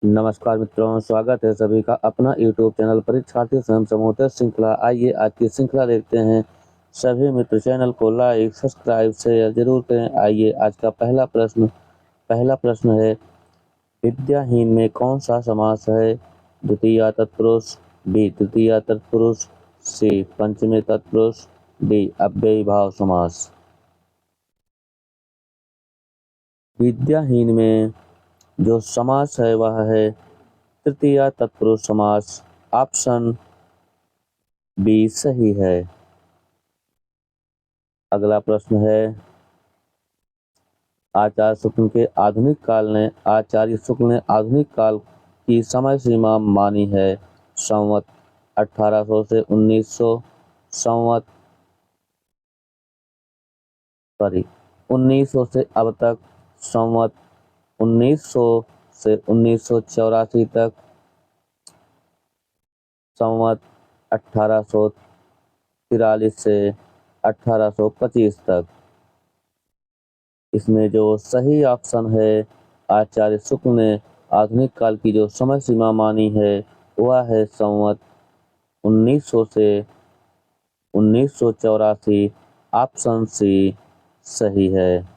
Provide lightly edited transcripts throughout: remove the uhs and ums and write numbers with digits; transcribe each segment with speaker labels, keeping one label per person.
Speaker 1: नमस्कार मित्रों, स्वागत है सभी का अपना यूट्यूब चैनल परीक्षार्थी स्वयं समूह श्रृंखला। आइए आज की श्रृंखला देखते हैं। सभी मित्र चैनल को लाइक, सब्सक्राइब, शेयर जरूर करें। आइए आज का पहला प्रश्न है, विद्याहीन में कौन सा समास है? द्वितीया तत्पुरुष, बी तृतीया तत्पुरुष, सी पंचमी तत्पुरुष, डी अव्ययी भाव समास। विद्याहीन में जो समास है वह है तृतीया तत्पुरुष समास। ऑप्शन बी सही है। अगला प्रश्न है, आचार्य शुक्ल ने आधुनिक काल की समय सीमा मानी है। संवत 1800 से 1900, संवत 1900 से अब तक, संवत 1900 से 1984 तक, संवत 1843 से 1825 तक। इसमें जो सही ऑप्शन है, आचार्य शुक्ल ने आधुनिक काल की जो समय सीमा मानी है वह है संवत 1900 से 1984। ऑप्शन सी सही है।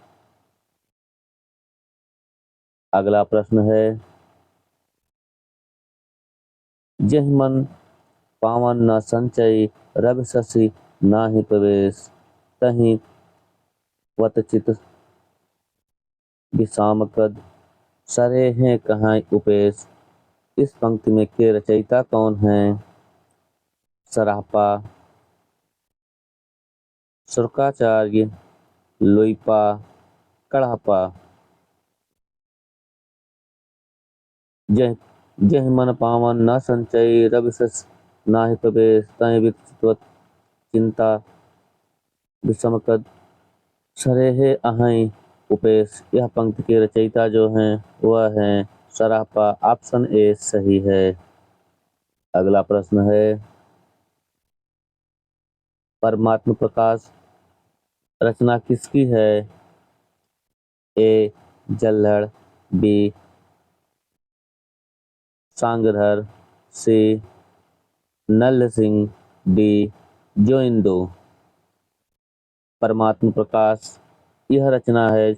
Speaker 1: अगला प्रश्न है, जहि मन पावन न संचय, रवि शशि नाहि प्रवेश, तहि वतचित विषाम कद, सरे हैं कहाँ उपेश। इस पंक्ति में के रचयिता कौन हैं? सरापा, शुक्राचार्य, लोइपा, कड़ापा। जहि मन पावन न संचय, रवि शशि नाहि प्रवेश, तहि वितचित चिंता विषमकद, सरेहे अहै उपेश। यह पंक्ति के रचयिता जो हैं वह हैं सरापा। ऑप्शन ए सही है। अगला प्रश्न है, परमात्म प्रकाश रचना किसकी है? ए जल्लड़, बी सांगधर, सी नल्ल सिंह, डी जोइंदो। परमात्म प्रकाश यह रचना है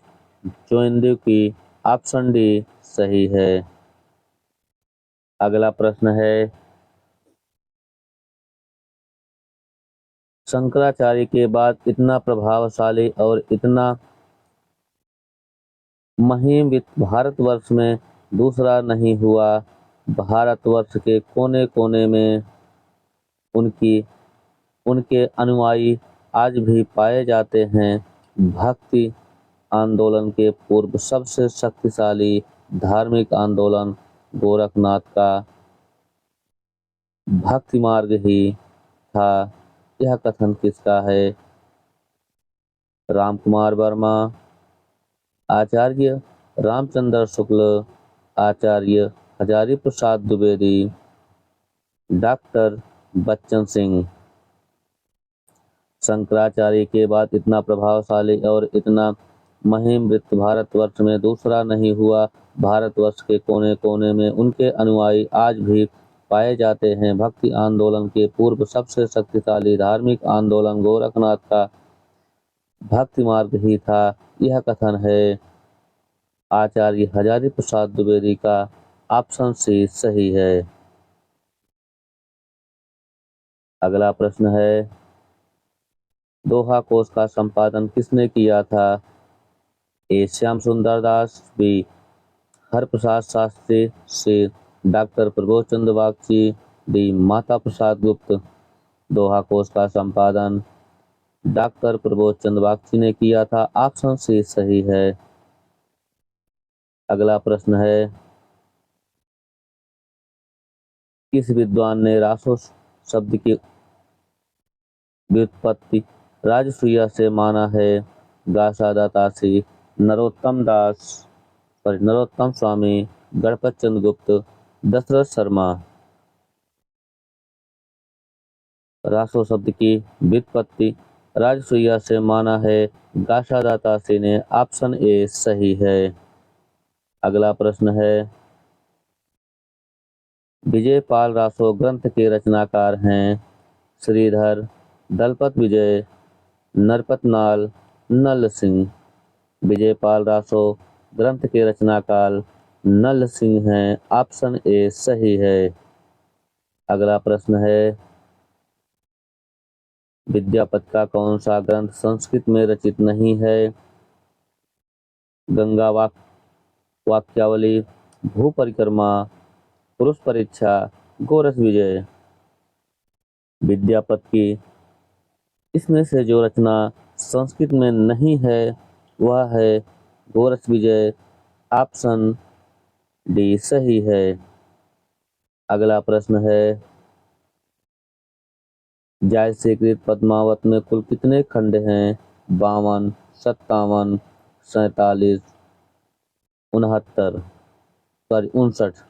Speaker 1: जोइंदो की। ऑप्शन डी सही है। अगला प्रश्न है, शंकराचार्य के बाद इतना प्रभावशाली और इतना महिम भारतवर्ष में दूसरा नहीं हुआ। भारतवर्ष के कोने कोने में उनके अनुयायी आज भी पाए जाते हैं। भक्ति आंदोलन के पूर्व सबसे शक्तिशाली धार्मिक आंदोलन गोरखनाथ का भक्ति मार्ग ही था। यह कथन किसका है? रामकुमार वर्मा, आचार्य रामचंद्र शुक्ल, आचार्य हजारी प्रसाद द्विवेदी, डॉक्टर बच्चन सिंह। शंकराचार्य के बाद इतना प्रभावशाली और इतना महिम वृत्त भारतवर्ष में दूसरा नहीं हुआ। भारतवर्ष के कोने कोने में उनके अनुयायी आज भी पाए जाते हैं। भक्ति आंदोलन के पूर्व सबसे शक्तिशाली धार्मिक आंदोलन गोरखनाथ का भक्ति मार्ग ही था। यह कथन है आचार्य हजारी प्रसाद द्विवेदी का। ऑप्शन सी सही है। अगला प्रश्न है, दोहा कोश का संपादन किसने किया था? ए श्याम सुंदर दास, बी हरप्रसाद शास्त्री, सी डॉक्टर प्रबोध चंद्र बागची, डी माता प्रसाद गुप्त। दोहा कोश का संपादन डॉक्टर प्रबोध चंद्र बागची ने किया था। ऑप्शन सी सही है। अगला प्रश्न है, किस विद्वान ने रासो शब्द की व्युत्पत्ति राजसूया से माना है? गासा दातासी, नरोत्तम स्वामी, गणपत चंद्र गुप्त, दशरथ शर्मा। रासो शब्द की व्युत्पत्ति राजसूया से माना है गासा दातासी ने। ऑप्शन ए सही है। अगला प्रश्न है, विजयपाल रासो ग्रंथ के रचनाकार हैं श्रीधर, दलपत विजय, नरपतनाल, नल सिंह। विजयपाल रासो ग्रंथ के रचनाकार नल सिंह हैं। ऑप्शन ए सही है। अगला प्रश्न है, विद्यापति का कौन सा ग्रंथ संस्कृत में रचित नहीं है? गंगा वाक्यावली, भू परिक्रमा, पुरुष परीक्षा, गोरख विजय। विद्यापति की इसमें से जो रचना संस्कृत में नहीं है वह है गोरख विजय। ऑप्शन डी सही है। अगला प्रश्न है, जायसीकृत पद्मावत में कुल कितने खंड हैं? 52, 57, 47, 69, सॉरी 59।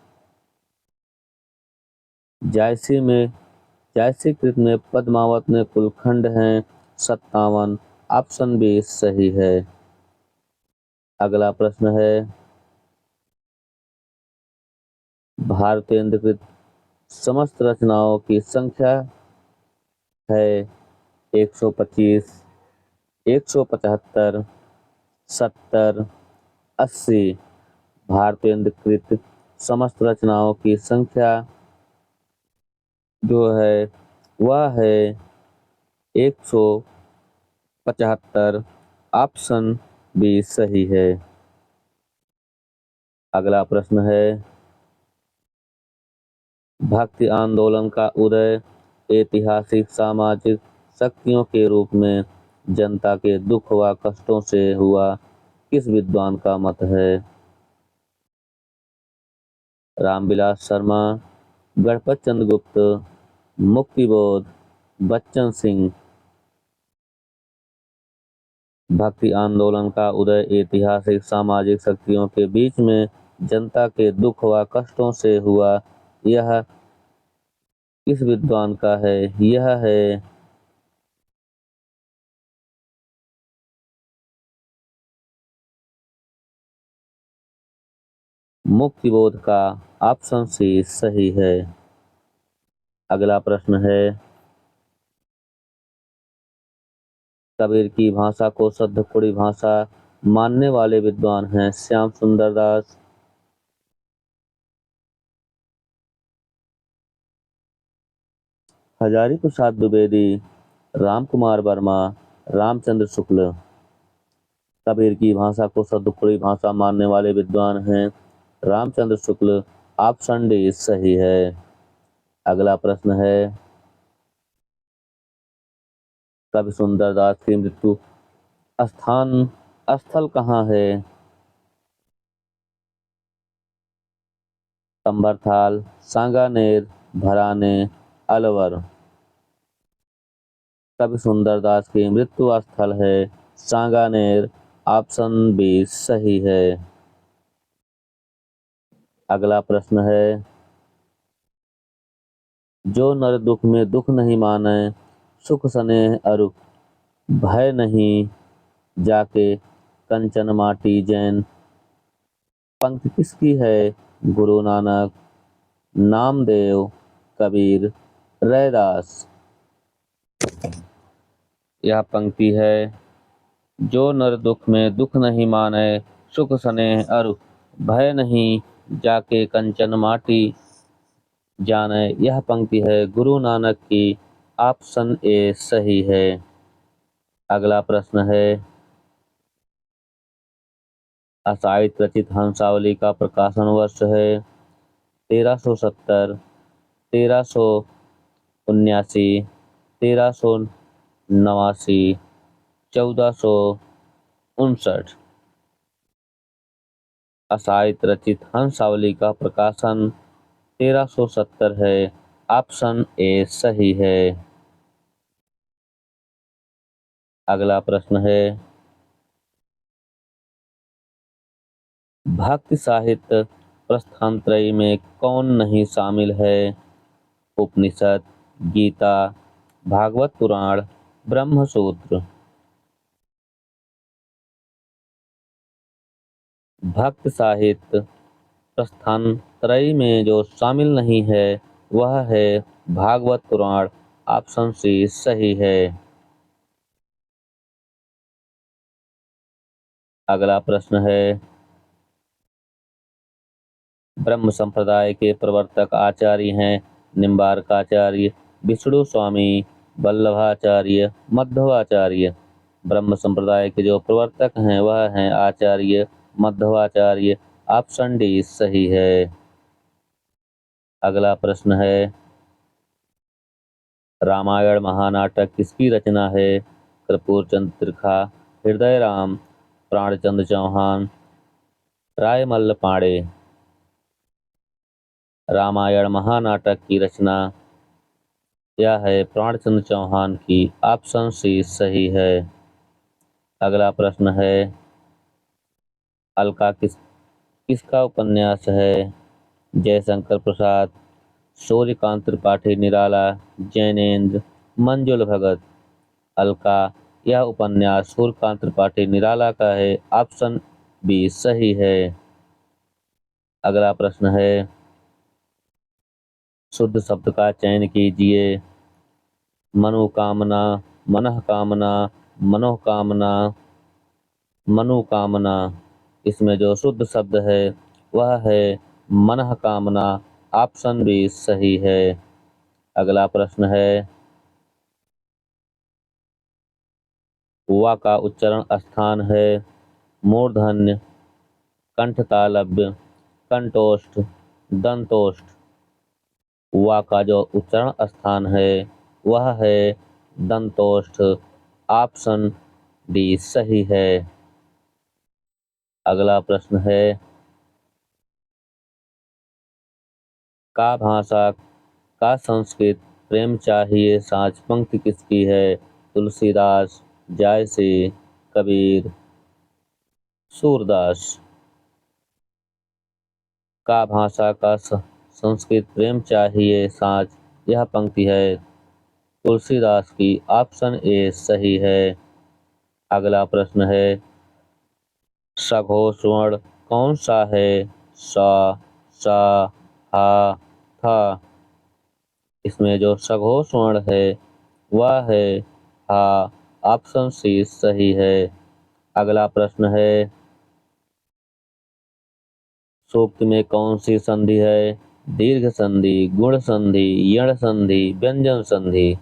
Speaker 1: जायसीकृत में पद्मावत में कुल खंड हैं 57। ऑप्शन बी सही है। अगला प्रश्न है, भारतेंद्रकृत समस्त रचनाओं की संख्या है 125, 175, 70, 80। भारतेंद्रकृत समस्त रचनाओं की संख्या जो है वह है 175। ऑप्शन बी सही है। अगला प्रश्न है, भक्ति आंदोलन का उदय ऐतिहासिक सामाजिक शक्तियों के रूप में जनता के दुख व कष्टों से हुआ, किस विद्वान का मत है? रामविलास शर्मा, गणपत चंद्र गुप्त, मुक्तिबोध, बच्चन सिंह। भक्ति आंदोलन का उदय ऐतिहासिक सामाजिक शक्तियों के बीच में जनता के दुख व कष्टों से हुआ, यह किस विद्वान का है? यह है मुक्तिबोध का। ऑप्शन सी सही है। अगला प्रश्न है, कबीर की भाषा को शुद्ध कुड़ी भाषा मानने वाले विद्वान हैं श्याम सुंदर दास, हजारी प्रसाद द्विवेदी, राम कुमार वर्मा, रामचंद्र शुक्ल। कबीर की भाषा को शुद्ध कुड़ी भाषा मानने वाले विद्वान हैं रामचंद्र शुक्ल। ऑप्शन डी सही है। अगला प्रश्न है, कवि सुंदर दास की मृत्यु स्थल कहाँ है? कंबरथाल, सांगानेर, भराने, अलवर। कवि सुंदर दास की मृत्यु स्थल है सांगानेर। ऑप्शन बी सही है। अगला प्रश्न है, जो नर दुख में दुख नहीं माने, सुख स्नेह अरु भय नहीं, जाके कंचन माटी जैन। पंक्ति किसकी है? गुरु नानक, नामदेव, कबीर, रैदास। यह पंक्ति है, जो नर दुख में दुख नहीं माने, सुख स्नेह अरु भय नहीं, जाके कंचन माटी जाने। यह पंक्ति है गुरु नानक की। ऑप्शन ए सही है। अगला प्रश्न है, असाहित्य रचित हंसावली का प्रकाशन वर्ष है 1370, 1379, 1389, 1459। असाहित्य रचित हंसावली का प्रकाशन 1370 है। ऑप्शन ए सही है। अगला प्रश्न है, भक्ति साहित्य प्रस्थानत्रयी में कौन नहीं शामिल है? उपनिषद, गीता, भागवत पुराण, ब्रह्मसूत्र। भक्त साहित्य प्रस्थान त्रयी में जो शामिल नहीं है वह है भागवत पुराण। ऑप्शन सी सही है। अगला प्रश्न है, ब्रह्म संप्रदाय के प्रवर्तक आचार्य हैं निम्बार्काचार्य, विष्णु स्वामी, वल्लभाचार्य, मध्वाचार्य। ब्रह्म संप्रदाय के जो प्रवर्तक हैं वह हैं आचार्य मध्वाचार्य। ऑप्शन डी सही है। अगला प्रश्न है, रामायण महानाटक किसकी रचना है? कर्पूर चंद त्रिखा, हृदय राम, प्राणचंद चौहान, रायमल्ल पांडे। रामायण महानाटक की रचना यह है प्राणचंद चौहान की। ऑप्शन सी सही है। अगला प्रश्न है, अलका किसका उपन्यास है? जयशंकर प्रसाद, सूर्यकांत त्रिपाठी निराला, जैनेन्द्र, मंजुल भगत। अलका यह उपन्यास सूर्यकांत त्रिपाठी निराला का है। ऑप्शन बी सही है। अगला प्रश्न है, शुद्ध शब्द का चयन कीजिए। मनोकामना, मनःकामना, मनोकामना, मनोकामना। इसमें जो शुद्ध शब्द है वह है मनःकामना। ऑप्शन बी सही है। अगला प्रश्न है, वा का उच्चारण स्थान है मूर्धन्य, कंठतालव्य, कंठोष्ठ, दंतोष्ठ। वा का जो उच्चारण स्थान है वह है दंतोष्ठ। ऑप्शन डी सही है। अगला प्रश्न है, का भाषा का संस्कृत प्रेम चाहिए साँच पंक्ति किसकी है? तुलसीदास, जायसी, कबीर, सूरदास। का भाषा का संस्कृत प्रेम चाहिए साँच, यह पंक्ति है तुलसीदास की। ऑप्शन ए सही है। अगला प्रश्न है, सघोष वर्ण कौन सा है? सा, सा, हा, था। इसमें जो सघोष वर्ण है वह है हा। ऑप्शन सी सही है। अगला प्रश्न है, सूक्त में कौन सी संधि है? दीर्घ संधि, गुण संधि, यण संधि, व्यंजन संधि।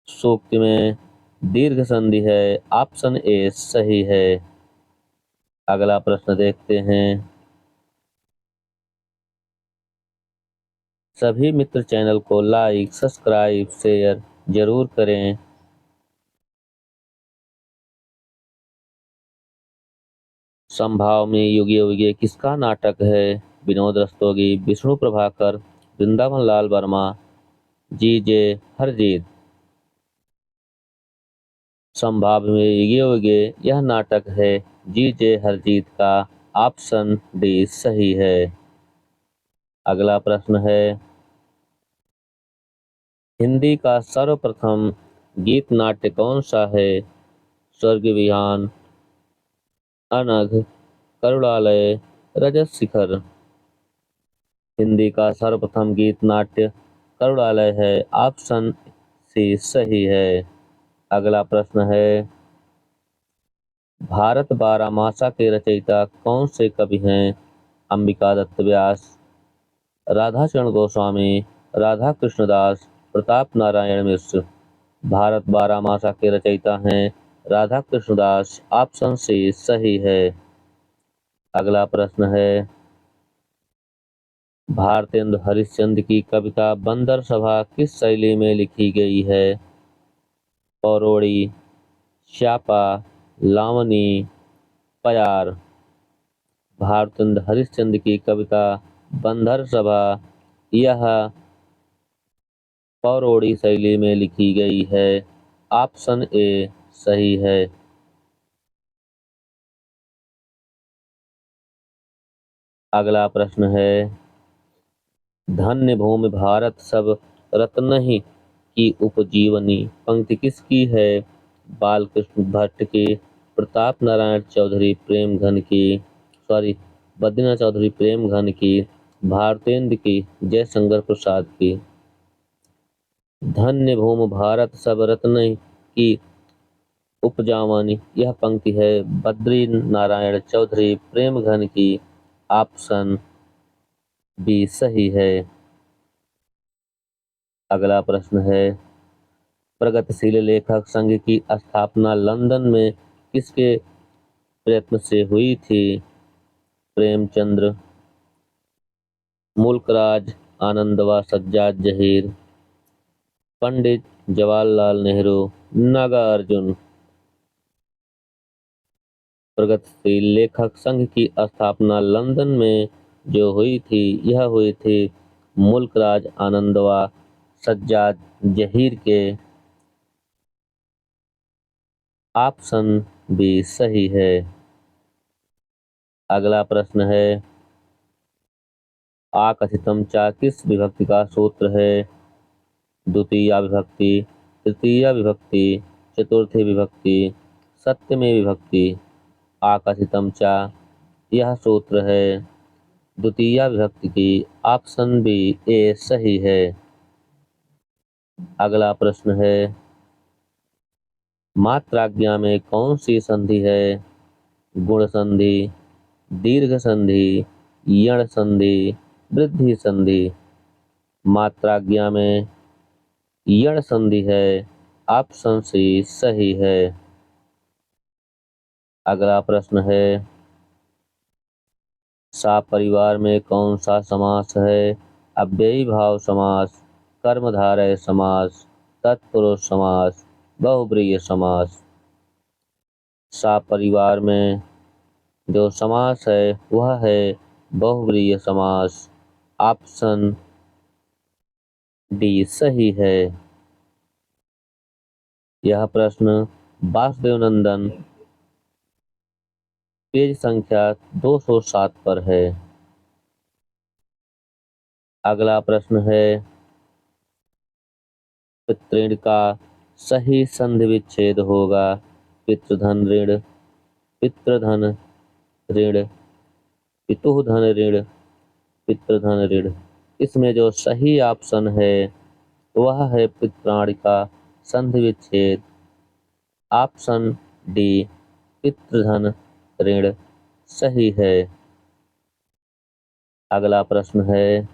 Speaker 1: सूक्त में दीर्घ संधि है। ऑप्शन ए सही है। अगला प्रश्न देखते हैं, सभी मित्र चैनल को लाइक, सब्सक्राइब, शेयर जरूर करें। संभाव में युगे युगे किसका नाटक है? विनोद रस्तोगी, विष्णु प्रभाकर, वृंदावन लाल वर्मा, जी जे हरजीत। संभाव में युगे युगे यह नाटक है जी जे हरजीत का। ऑप्शन डी सही है। अगला प्रश्न है, हिंदी का सर्वप्रथम गीत नाट्य कौन सा है? स्वर्ग विहान, अनघ, करुणालय, रजत शिखर। हिंदी का सर्वप्रथम गीत नाट्य करुणालय है। ऑप्शन सी सही है। अगला प्रश्न है, भारत बारामासा के रचयिता कौन से कवि हैं? अंबिका दत्त व्यास, राधाचरण गोस्वामी, राधा कृष्णदास, प्रताप नारायण मिश्र। भारत बारामासा के रचयिता हैं राधा कृष्णदास। ऑप्शन सी सही है। अगला प्रश्न है, भारतेंदु हरिश्चंद्र की कविता बंदर सभा किस शैली में लिखी गई है? पौरोड़ी, श्यापा, लावनी, पयार। भारतेंदु हरिश्चंद्र की कविता बंदर सभा यह पौरोड़ी शैली में लिखी गई है। ऑप्शन ए सही है। अगला प्रश्न है, धन्य भूमि भारत सब रत्नहि की उपजीवनी पंक्ति किसकी है? बालकृष्ण भट्ट की, प्रताप नारायण चौधरी प्रेम घन की, बद्रीनाथ चौधरी प्रेम घन की, भारतेंद्र की, जयशंकर प्रसाद की। धन्य भूमि भारत सब रत्न की उपजावानी, यह पंक्ति है बद्री नारायण चौधरी प्रेमघन की। ऑप्शन बी सही है। अगला प्रश्न है, प्रगतिशील लेखक संघ की स्थापना लंदन में किसके प्रयत्न से हुई थी? प्रेमचंद्र, मुल्कराज, आनंदवा, सज्जाद जहीर, पंडित जवाहरलाल नेहरू, नागार्जुन। प्रगतिशील लेखक संघ की स्थापना लंदन में जो हुई थी, यह हुई थी मुल्कराज, आनंदवा, सज्जाद जहीर के। ऑप्शन बी सही है। अगला प्रश्न है, आकथितम चा किस विभक्ति का सूत्र है? द्वितीया विभक्ति, तृतीया विभक्ति, चतुर्थी विभक्ति, सप्तमी विभक्ति। आकथितम चा, यह सूत्र है द्वितीया विभक्ति की। ऑप्शन बी ए सही है। अगला प्रश्न है, मात्राज्ञा में कौन सी संधि है? गुण संधि, दीर्घ संधि, यण संधि, वृद्धि संधि। मात्राज्ञा में यण संधि है। ऑप्शन सी सही है। अगला प्रश्न है, सा परिवार में कौन सा समास है? अव्ययी भाव समास, कर्मधारय समास, तत्पुरुष समास, बहुब्रीहि समास। सा परिवार में जो समास है वह है बहुब्रीहि समास। ऑप्शन डी सही है। यह प्रश्न वासुदेव नंदन पेज संख्या 207 पर है। अगला प्रश्न है, पितृण का सही संधि विच्छेद होगा। पितृधन ऋण, पितृधन ऋण, पितुधन ऋण, पितृधन ऋण। इसमें जो सही ऑप्शन है वह है पितृण का संधि विच्छेद। ऑप्शन डी पितृधन ऋण सही है। अगला प्रश्न है,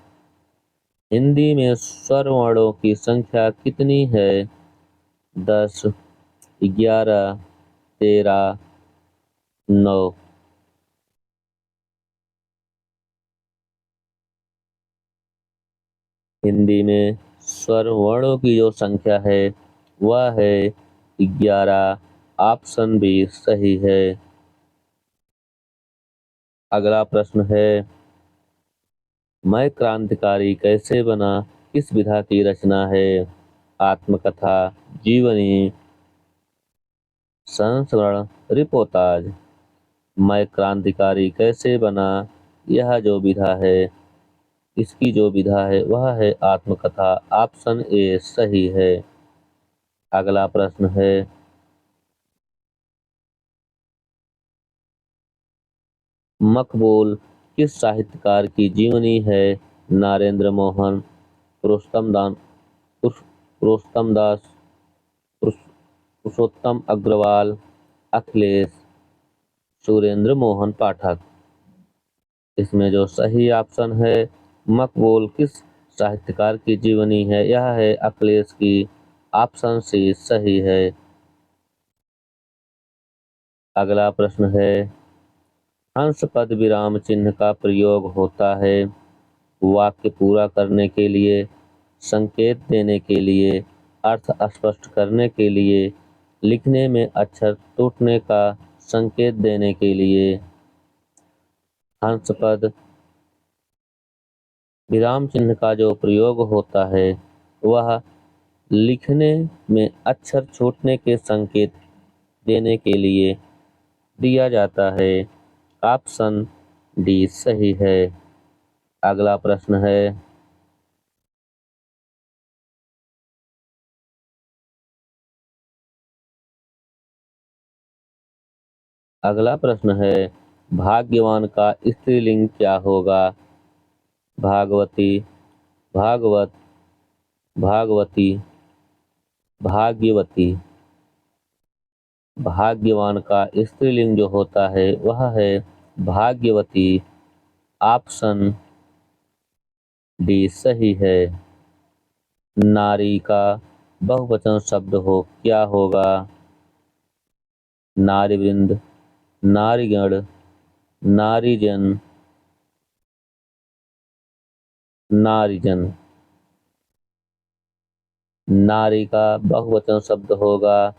Speaker 1: हिंदी में स्वर वर्णों की संख्या कितनी है? 10, 11, 13, 9। हिंदी में स्वर वर्णों की जो संख्या है वह है 11। ऑप्शन बी सही है। अगला प्रश्न है, मैं क्रांतिकारी कैसे बना किस विधा की रचना है? आत्मकथा, जीवनी, संस्मरण, रिपोर्टाज। मैं क्रांतिकारी कैसे बना, यह जो विधा है, इसकी जो विधा है वह है आत्मकथा। ऑप्शन ए सही है। अगला प्रश्न है, मकबूल किस साहित्यकार की जीवनी है? नरेंद्र मोहन, पुरुषोत्तम दास, पुरुषोत्तम अग्रवाल, अखिलेश, सुरेंद्र मोहन पाठक। इसमें जो सही ऑप्शन है, मकबूल किस साहित्यकार की जीवनी है, यह है अखिलेश की। ऑप्शन सी सही है। अगला प्रश्न है, हंस पद विराम चिन्ह का प्रयोग होता है वाक्य पूरा करने के लिए, संकेत देने के लिए, अर्थ स्पष्ट करने के लिए, लिखने में अक्षर टूटने का संकेत देने के लिए। हंस पद विराम चिन्ह का जो प्रयोग होता है वह लिखने में अक्षर छूटने के संकेत देने के लिए दिया जाता है। ऑप्शन डी सही है। अगला प्रश्न है, अगला प्रश्न है, भाग्यवान का स्त्रीलिंग क्या होगा? भागवती, भागवत, भागवती, भाग्यवती। भाग्यवान का स्त्रीलिंग जो होता है वह है भाग्यवती। ऑप्शन डी सही है। नारी का बहुवचन शब्द हो क्या होगा? नारीवृंद, नारीगण, नारीजन, नारीजन। नारी का बहुवचन शब्द होगा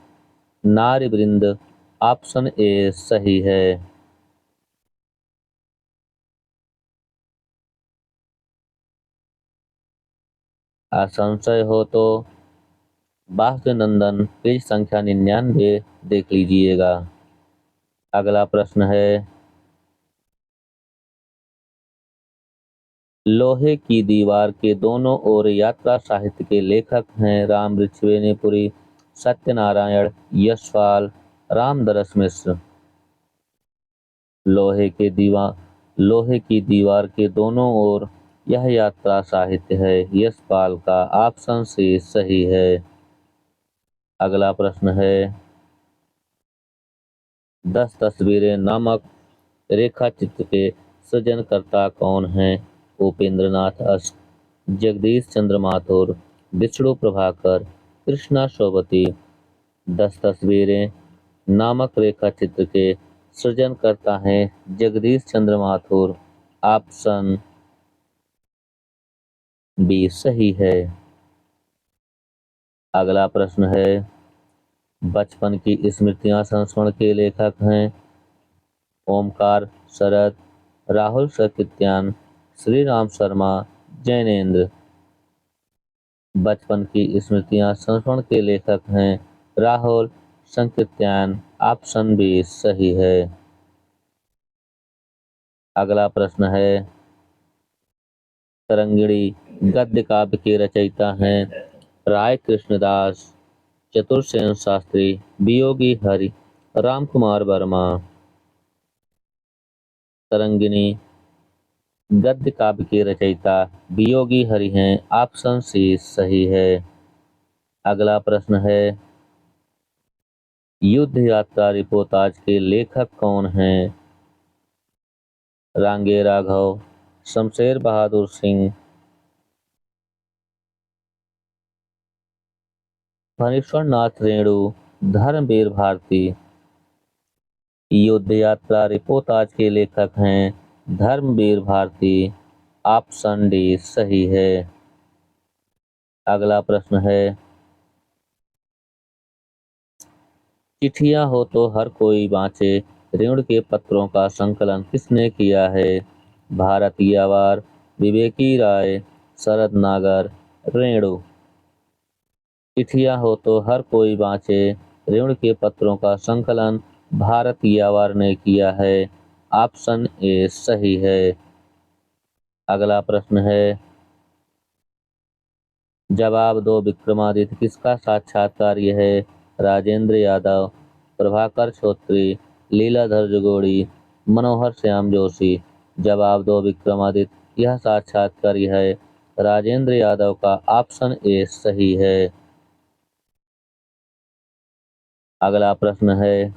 Speaker 1: नारीवृंद। ऑप्शन ए सही है। संशय हो तो बाह्य नंदन पेज संख्या 99 देख लीजिएगा। अगला प्रश्न है, लोहे की दीवार के दोनों ओर यात्रा साहित्य के लेखक हैं राम ऋषिवेणीपुरी, सत्यनारायण, यशपाल, रामदरस मिश्र। लोहे की दीवार के दोनों ओर यह यात्रा साहित्य है यशपाल का। ऑप्शन सी सही है। अगला प्रश्न है, 10 तस्वीरें नामक रेखा चित्र के सृजनकर्ता कौन हैं? उपेंद्र नाथ अष्ट, जगदीश चंद्र माथुर, विष्णु प्रभाकर, कृष्णा शोभती। 10 तस्वीरें नामक रेखा चित्र के सृजनकर्ता हैं जगदीश चंद्र माथुर। ऑप्शन बी सही है। अगला प्रश्न है, बचपन की स्मृतियां संस्मरण के लेखक हैं ओमकार शरद, राहुल सकृत्यान, श्री राम शर्मा, जैनेन्द्र। बचपन की स्मृतियां संस्मरण के लेखक हैं राहुल संकृत्यान। ऑप्शन बी सही है। अगला प्रश्न है, तरंगिणी गद्य काव्य के रचयिता हैं राय कृष्णदास, चतुर्सेन शास्त्री, वियोगी हरि, राम कुमार वर्मा। तरंगिणी गद्य काव्य के रचयिता वियोगी हरि हैं। ऑप्शन सी सही है। अगला प्रश्न है, युद्ध यात्रा रिपोर्टाज के लेखक कौन हैं? रांगे राघव, शमशेर बहादुर सिंह, फणीश्वर नाथ रेणु, धर्मवीर भारती। युद्ध यात्रा रिपोर्टाज के लेखक हैं धर्मवीर भारती। ऑप्शन डी सही है। अगला प्रश्न है, चिट्ठियां हो तो हर कोई बाँचे ऋण के पत्रों का संकलन किसने किया है? भारत यावार, विवेकी राय, शरद नागर, रेणु। चिट्ठियां हो तो हर कोई बाँचे ऋण के पत्रों का संकलन भारत यावार ने किया है। ऑप्शन ए सही है। अगला प्रश्न है, जवाब दो विक्रमादित्य किसका साक्षात्कार है? राजेंद्र यादव, प्रभाकर श्रोत्री, लीलाधर जुगोड़ी, मनोहर श्याम जोशी। जवाब दो विक्रमादित्य यह साक्षात्कार है राजेंद्र यादव का। ऑप्शन ए सही है। अगला प्रश्न है,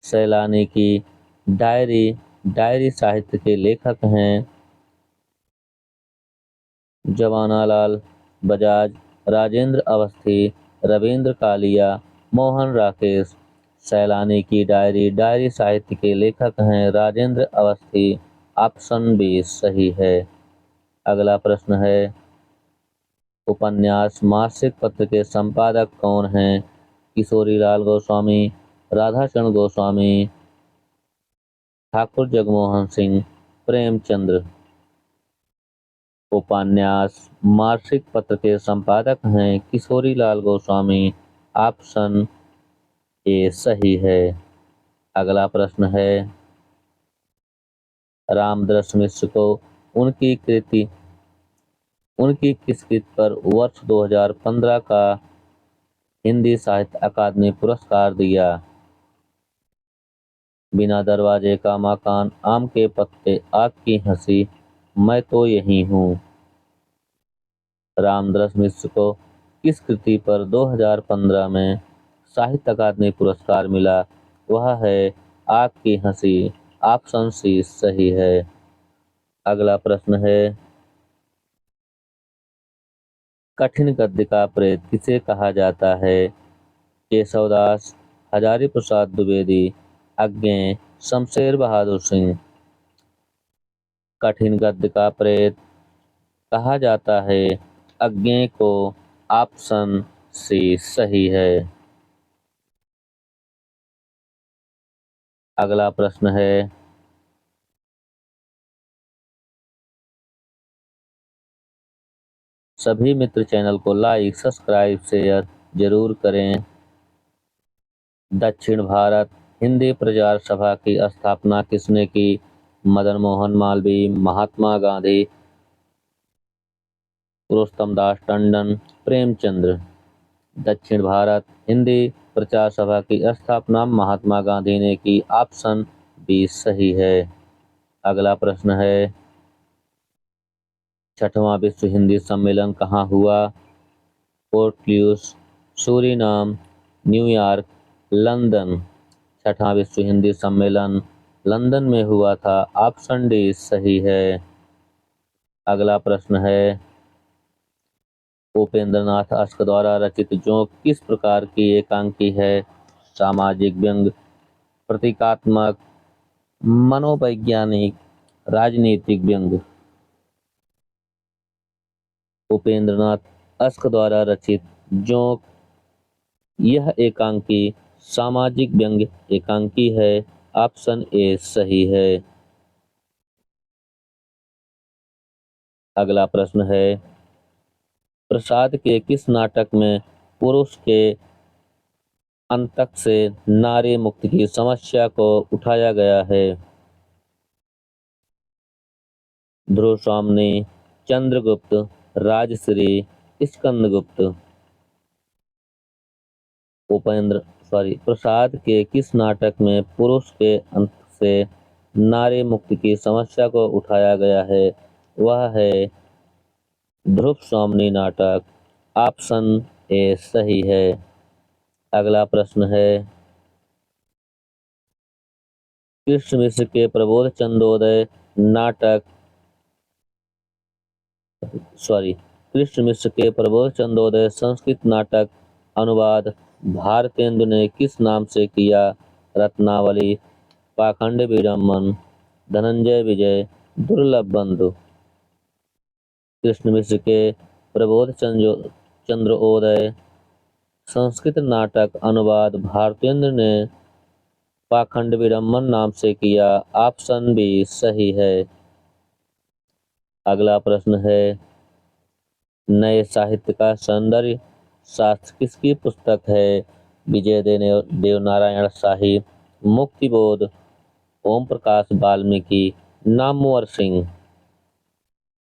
Speaker 1: सैलानी की डायरी डायरी साहित्य के लेखक हैं जवानालाल बजाज, राजेंद्र अवस्थी, रविंद्र कालिया, मोहन राकेश। सैलानी की डायरी डायरी साहित्य के लेखक हैं राजेंद्र अवस्थी। ऑप्शन बी सही है। अगला प्रश्न है, उपन्यास मासिक पत्र के संपादक कौन हैं? किशोरीलाल गोस्वामी, राधाचरण गोस्वामी, ठाकुर जगमोहन सिंह, प्रेमचंद्र। उपन्यास मासिक पत्र के संपादक हैं किशोरीलाल गोस्वामी। ऑप्शन ए सही है। अगला प्रश्न है, रामदरस मिश्र को उनकी किस कृति पर वर्ष 2015 का हिंदी साहित्य अकादमी पुरस्कार दिया? बिना दरवाजे का मकान, आम के पत्ते, आग की हंसी, मैं तो यही हूँ। रामदरस मिश्र को किस कृति पर 2015 में साहित्य अकादमी पुरस्कार मिला? वह है आग की हंसी। ऑप्शन सी सही है। अगला प्रश्न है, कठिन गद्य का प्रेत किसे कहा जाता है? केशवदास, हजारी प्रसाद द्विवेदी, अज्ञे, शमशेर बहादुर सिंह। कठिन गद्य का प्रेत कहा जाता है अज्ञे को। ऑप्शन सी सही है। अगला प्रश्न है, सभी मित्र चैनल को लाइक, सब्सक्राइब, शेयर जरूर करें। दक्षिण भारत हिंदी प्रचार सभा की स्थापना किसने की? मदन मोहन मालवीय, महात्मा गांधी, पुरुषोत्तम दास टंडन, प्रेमचंद्र। दक्षिण भारत हिंदी प्रचार सभा की स्थापना महात्मा गांधी ने की। ऑप्शन बी सही है। अगला प्रश्न है, छठवां विश्व हिंदी सम्मेलन कहाँ हुआ? Port Louis, Suriname, New York, London. छठवां विश्व हिंदी सम्मेलन लंदन में हुआ था। ऑप्शन डी सही है। अगला प्रश्न है, उपेंद्र नाथ अश्क द्वारा रचित जोंक किस प्रकार की एकांकी है? सामाजिक व्यंग, प्रतीकात्मक, मनोवैज्ञानिक, राजनीतिक व्यंग। उपेंद्र नाथ अश्क द्वारा रचित जोंक यह एकांकी सामाजिक व्यंग एकांकी है। ऑप्शन ए सही है। अगला प्रश्न है, प्रसाद के किस नाटक में पुरुष के अंतक से नारी मुक्ति की समस्या को उठाया गया है? ध्रुव स्वामिनी, चंद्रगुप्त, राजश्री, स्कंदगुप्त। प्रसाद के किस नाटक में पुरुष के अंत से नारी मुक्ति की समस्या को उठाया गया है? वह है ध्रुव स्वामिनी नाटक। ऑप्शन ए सही है। अगला प्रश्न है, कृष्ण मिश्र के प्रबोध चंद्रोदय नाटक कृष्ण मिश्र के प्रबोध चंद्रोदय संस्कृत नाटक अनुवाद भारतेंदु ने किस नाम से किया? रत्नावली, पाखंड विडम्बन, धनंजय विजय, दुर्लभ बंधु। कृष्ण मिश्र के प्रबोध चंद्रोदय संस्कृत नाटक अनुवाद भारतेंद्र ने पाखंड विडम्बन नाम से किया। ऑप्शन बी सही है। अगला प्रश्न है, नए साहित्य का सौंदर्य शास्त्र किसकी पुस्तक है? विजय देवनारायण शाही, मुक्तिबोध, ओम प्रकाश वाल्मीकि, नामवर सिंह।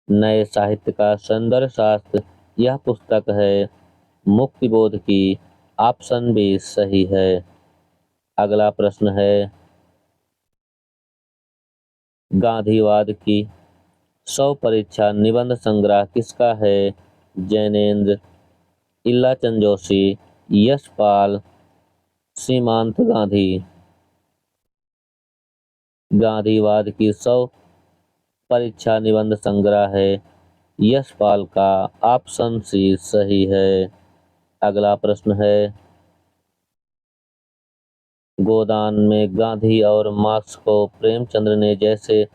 Speaker 1: नए साहित्य का सौंदर्य शास्त्र यह पुस्तक है मुक्तिबोध की। ऑप्शन बी सही है। अगला प्रश्न है, गांधीवाद की 100 परीक्षा निबंध संग्रह किसका है? जैनेन्द्र, इल्लाचंद जोशी, यशपाल, सीमांत गांधी। गांधीवाद की 100 परीक्षा निबंध संग्रह है यशपाल का। ऑप्शन सी सही है। अगला प्रश्न है, गोदान में गांधी और मार्क्स को प्रेमचंद्र ने जैसे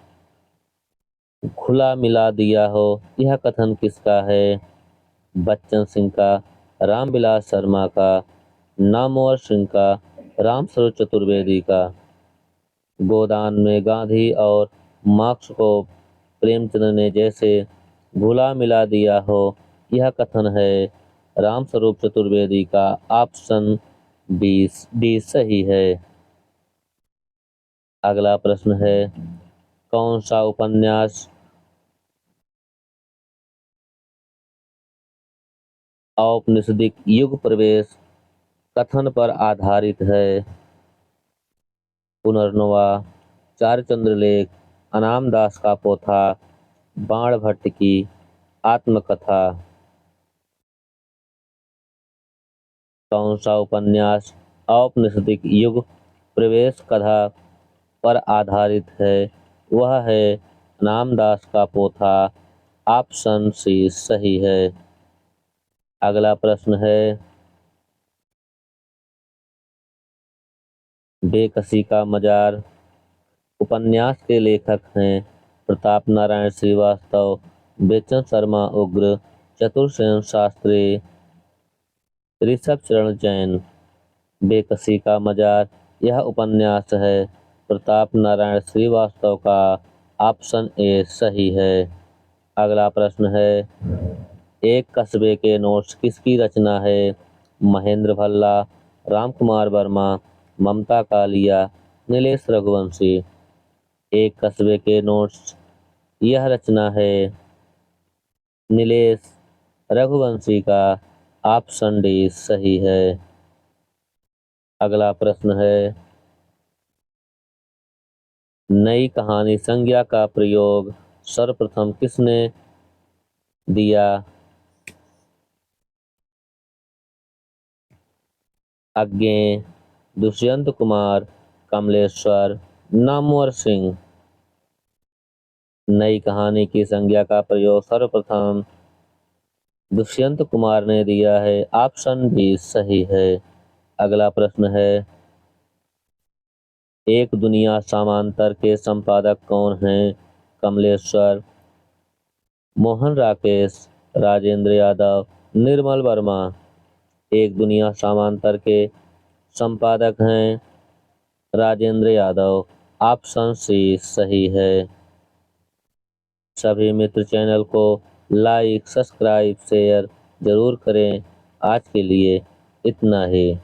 Speaker 1: खुला मिला दिया हो, यह कथन किसका है? बच्चन सिंह का, रामविलास शर्मा का, नामवर सिंह का, रामस्वरूप चतुर्वेदी का। गोदान में गांधी और मार्क्स को प्रेमचंद्र ने जैसे घुला मिला दिया हो, यह कथन है रामस्वरूप चतुर्वेदी का। ऑप्शन डी सही है। अगला प्रश्न है, कौन सा उपन्यास औपनिषदिक युग प्रवेश कथन पर आधारित है? पुनर्नवा, चारचंद्र लेख, अनाम दास का पोथा, बाण भट्ट की आत्मकथा। कौन सा उपन्यास औपनिषदिक युग प्रवेश कथा पर आधारित है? वह है अनामदास का पोथा। ऑप्शन सी सही है। अगला प्रश्न है, बेकसी का मजार उपन्यास के लेखक हैं प्रताप नारायण श्रीवास्तव, बेचन शर्मा उग्र, चतुर्सेन शास्त्री, ऋषभ चरण जैन। बेकसी का मजार यह उपन्यास है प्रताप नारायण श्रीवास्तव का। ऑप्शन ए सही है। अगला प्रश्न है, एक कस्बे के नोट्स किसकी रचना है? महेंद्र भल्ला, रामकुमार वर्मा, ममता कालिया, नीलेश रघुवंशी। एक कस्बे के नोट्स यह रचना है नीलेश रघुवंशी का। ऑप्शन डी सही है। अगला प्रश्न है, नई कहानी संज्ञा का प्रयोग सर्वप्रथम किसने दिया? अज्ञे, दुष्यंत कुमार, कमलेश्वर, नामवर सिंह। नई कहानी की संज्ञा का प्रयोग सर्वप्रथम दुष्यंत कुमार ने दिया है। ऑप्शन बी सही है। अगला प्रश्न है, एक दुनिया समांतर के संपादक कौन हैं? कमलेश्वर, मोहन राकेश, राजेंद्र यादव, निर्मल वर्मा। एक दुनिया समांतर के संपादक हैं राजेंद्र यादव। ऑप्शन सी सही है। सभी मित्र चैनल को लाइक, सब्सक्राइब, शेयर जरूर करें। आज के लिए इतना ही।